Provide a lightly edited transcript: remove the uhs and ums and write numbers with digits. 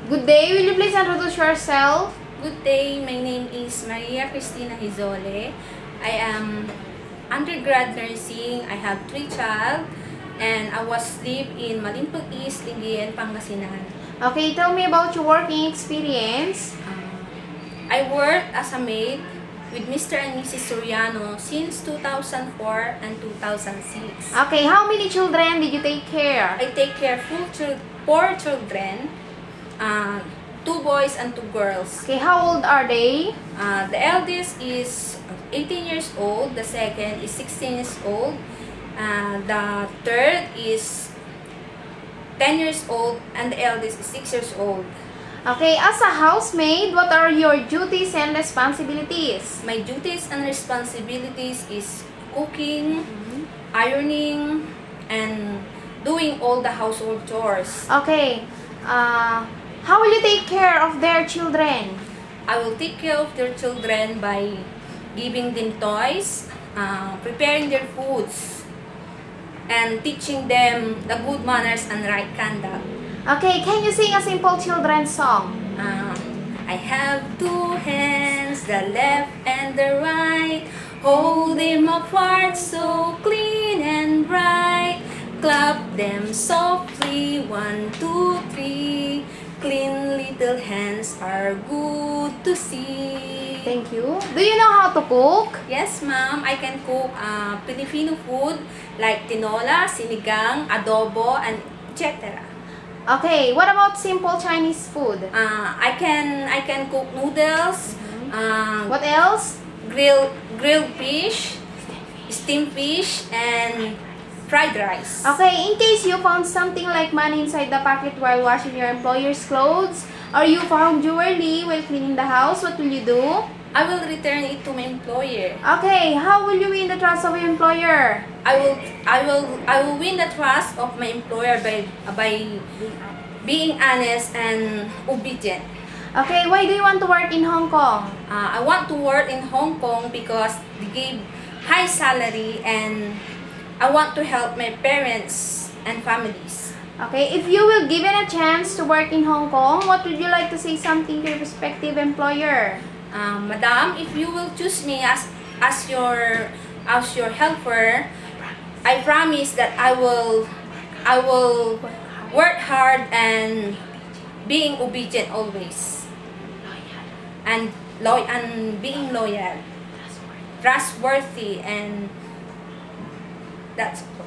Good day. Will you please introduce yourself? Good day, my name is Maria Cristina Hizole. I am undergrad nursing. I have 3 children and I was live in Malimpog East, Lingayen, Pangasinan. Okay, tell me about your working experience. I worked as a maid with Mr. and Mrs. Soriano since 2004 and 2006. Okay, how many children did you take care? I take care of 4 children, 2 boys and 2 girls. Okay, how old are they? The eldest is 18 years old, the second is 16 years old, the third is 10 years old, and the eldest is 6 years old. Okay, as a housemaid, what are your duties and responsibilities? My duties and responsibilities is cooking, ironing, and doing all the household chores. Okay, how will you take care of their children? I will take care of their children by giving them toys, preparing their foods, and teaching them the good manners and right conduct. Okay, can you sing a simple children's song? I have 2 hands, the left and the right, hold them apart so clean and bright. Clap them softly, 1, 2, 3. Clean little hands are good to see. Thank you. Do you know how to cook? Yes, ma'am. I can cook Filipino food like tinola, sinigang, adobo, and etc. Okay, what about simple Chinese food? I can cook noodles. What else? Grilled fish, steamed fish, and fried rice. Okay, in case you found something like money inside the pocket while washing your employer's clothes, or you found jewelry while cleaning the house, what will you do? I will return it to my employer. Okay, how will you win the trust of your employer? I will win the trust of my employer by being honest and obedient. Okay, why do you want to work in Hong Kong? I want to work in Hong Kong because they give high salary and I want to help my parents and families. Okay, if you will given a chance to work in Hong Kong, what would you like to say something to your prospective employer? Madam, if you will choose me as your helper, I promise that I will work hard and being obedient always, and being loyal, trustworthy, and that's all.